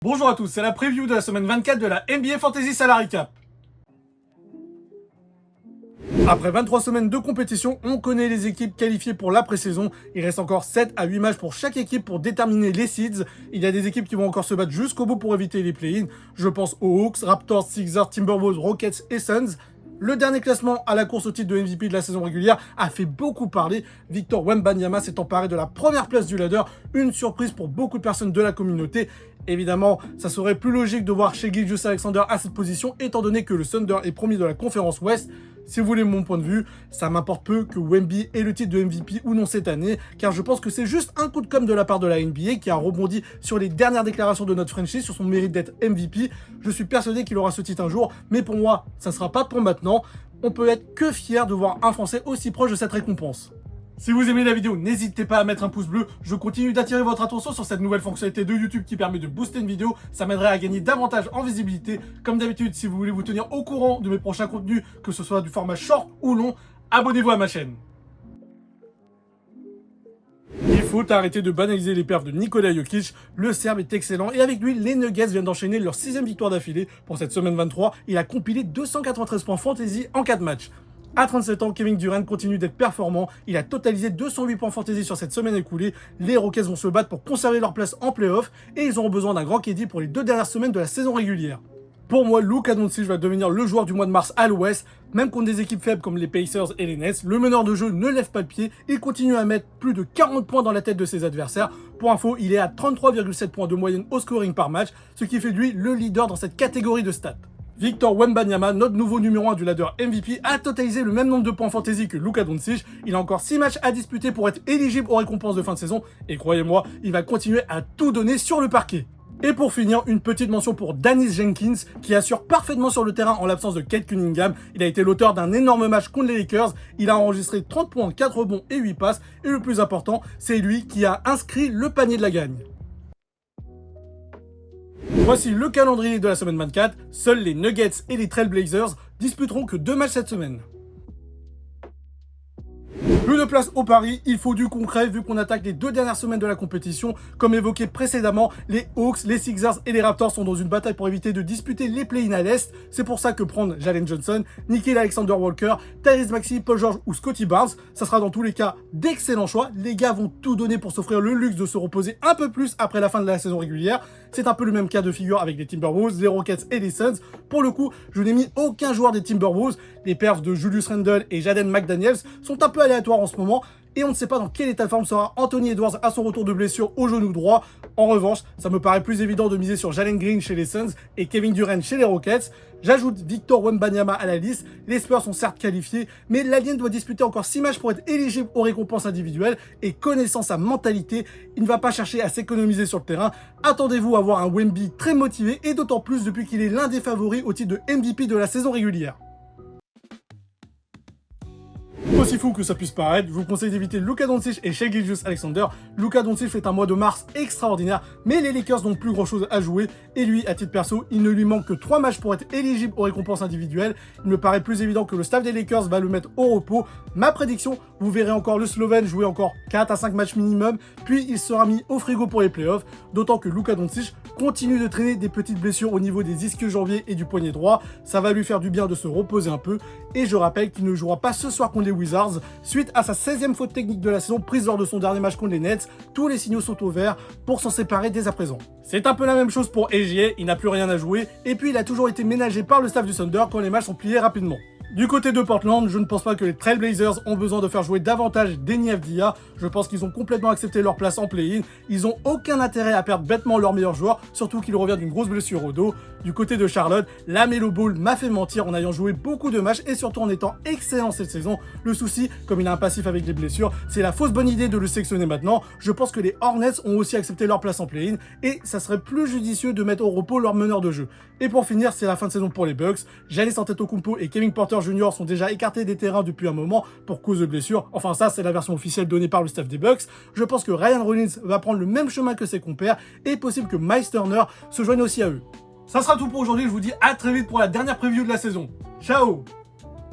Bonjour à tous, c'est la preview de la semaine 24 de la NBA Fantasy Salary Cap. Après 23 semaines de compétition, on connaît les équipes qualifiées pour la pré-saison. Il reste encore 7 à 8 matchs pour chaque équipe pour déterminer les seeds. Il y a des équipes qui vont encore se battre jusqu'au bout pour éviter les play-in. Je pense aux Hawks, Raptors, Sixers, Timberwolves, Rockets et Suns. Le dernier classement à la course au titre de MVP de la saison régulière a fait beaucoup parler. Victor Wembanyama s'est emparé de la première place du ladder, une surprise pour beaucoup de personnes de la communauté. Évidemment, ça serait plus logique de voir Shai Gilgeous-Alexander à cette position, étant donné que le Thunder est premier de la conférence Ouest. Si vous voulez mon point de vue, ça m'importe peu que Wemby ait le titre de MVP ou non cette année, car je pense que c'est juste un coup de com' de la part de la NBA qui a rebondi sur les dernières déclarations de notre franchise sur son mérite d'être MVP. Je suis persuadé qu'il aura ce titre un jour, mais pour moi, ça ne sera pas pour maintenant. On peut être que fier de voir un Français aussi proche de cette récompense. Si vous aimez la vidéo, n'hésitez pas à mettre un pouce bleu. Je continue d'attirer votre attention sur cette nouvelle fonctionnalité de YouTube qui permet de booster une vidéo. Ça m'aiderait à gagner davantage en visibilité. Comme d'habitude, si vous voulez vous tenir au courant de mes prochains contenus, que ce soit du format short ou long, abonnez-vous à ma chaîne. Il faut arrêter de banaliser les perfs de Nikola Jokic. Le Serbe est excellent et avec lui, les Nuggets viennent d'enchaîner leur 6e victoire d'affilée. Pour cette semaine 23, il a compilé 293 points fantasy en 4 matchs. À 37 ans, Kevin Durant continue d'être performant. Il a totalisé 208 points fantasy sur cette semaine écoulée. Les Rockets vont se battre pour conserver leur place en playoff et ils auront besoin d'un grand KD pour les 2 dernières semaines de la saison régulière. Pour moi, Luka Doncic va devenir le joueur du mois de mars à l'Ouest. Même contre des équipes faibles comme les Pacers et les Nets, le meneur de jeu ne lève pas le pied. Il continue à mettre plus de 40 points dans la tête de ses adversaires. Pour info, il est à 33,7 points de moyenne au scoring par match, ce qui fait de lui le leader dans cette catégorie de stats. Victor Wembanyama, notre nouveau numéro 1 du ladder MVP, a totalisé le même nombre de points fantasy que Luka Doncic. Il a encore 6 matchs à disputer pour être éligible aux récompenses de fin de saison. Et croyez-moi, il va continuer à tout donner sur le parquet. Et pour finir, une petite mention pour Dennis Jenkins, qui assure parfaitement sur le terrain en l'absence de Cade Cunningham. Il a été l'auteur d'un énorme match contre les Lakers. Il a enregistré 30 points, 4 rebonds et 8 passes. Et le plus important, c'est lui qui a inscrit le panier de la gagne. Voici le calendrier de la semaine 24. Seuls les Nuggets et les Trail Blazers disputeront que 2 matchs cette semaine. Plus de place au pari, il faut du concret vu qu'on attaque les 2 dernières semaines de la compétition. Comme évoqué précédemment, les Hawks, les Sixers et les Raptors sont dans une bataille pour éviter de disputer les play-in à l'Est. C'est pour ça que prendre Jalen Johnson, Nickeil Alexander-Walker, Tyrese Maxey, Paul George ou Scottie Barnes, ça sera dans tous les cas d'excellents choix. Les gars vont tout donner pour s'offrir le luxe de se reposer un peu plus après la fin de la saison régulière. C'est un peu le même cas de figure avec les Timberwolves, les Rockets et les Suns. Pour le coup, je n'ai mis aucun joueur des Timberwolves. Les perfs de Julius Randle et Jaden McDaniels sont un peu aléatoires en ce moment et on ne sait pas dans quel état de forme sera Anthony Edwards à son retour de blessure au genou droit. En revanche, ça me paraît plus évident de miser sur Jalen Green chez les Suns et Kevin Durant chez les Rockets. J'ajoute Victor Wembanyama à la liste. Les Spurs sont certes qualifiés, mais l'Alien doit disputer encore 6 matchs pour être éligible aux récompenses individuelles et connaissant sa mentalité, il ne va pas chercher à s'économiser sur le terrain. Attendez-vous à voir un Wemby très motivé et d'autant plus depuis qu'il est l'un des favoris au titre de MVP de la saison régulière. Aussi fou que ça puisse paraître, je vous conseille d'éviter Luka Doncic et Shai Gilgeous-Alexander. Luka Doncic fait un mois de mars extraordinaire, mais les Lakers n'ont plus grand chose à jouer. Et lui, à titre perso, il ne lui manque que 3 matchs pour être éligible aux récompenses individuelles. Il me paraît plus évident que le staff des Lakers va le mettre au repos. Ma prédiction, vous verrez encore le Slovène jouer encore 4 à 5 matchs minimum, puis il sera mis au frigo pour les playoffs. D'autant que Luka Doncic continue de traîner des petites blessures au niveau des ischio-jambiers et du poignet droit. Ça va lui faire du bien de se reposer un peu. Et je rappelle qu'il ne jouera pas ce soir contre les Wizards. Suite à sa 16e faute technique de la saison prise lors de son dernier match contre les Nets, tous les signaux sont au vert pour s'en séparer dès à présent. C'est un peu la même chose pour AJ, il n'a plus rien à jouer. Et puis il a toujours été ménagé par le staff du Thunder quand les matchs sont pliés rapidement. Du côté de Portland, je ne pense pas que les Trail Blazers ont besoin de faire jouer davantage Deni Avdija. Je pense qu'ils ont complètement accepté leur place en play-in. Ils n'ont aucun intérêt à perdre bêtement leur meilleur joueur, surtout qu'il revient d'une grosse blessure au dos. Du côté de Charlotte, la Melo Ball m'a fait mentir en ayant joué beaucoup de matchs et surtout en étant excellent cette saison. Le souci, comme il a un passif avec les blessures, c'est la fausse bonne idée de le sélectionner maintenant. Je pense que les Hornets ont aussi accepté leur place en play-in et ça serait plus judicieux de mettre au repos leur meneur de jeu. Et pour finir, c'est la fin de saison pour les Bucks. Giannis Antetokounmpo et Kevin Porter Jr. sont déjà écartés des terrains depuis un moment pour cause de blessures. Enfin ça, c'est la version officielle donnée par le staff des Bucks. Je pense que Ryan Rollins va prendre le même chemin que ses compères et possible que Miles Turner se joigne aussi à eux. Ça sera tout pour aujourd'hui, je vous dis à très vite pour la dernière preview de la saison. Ciao!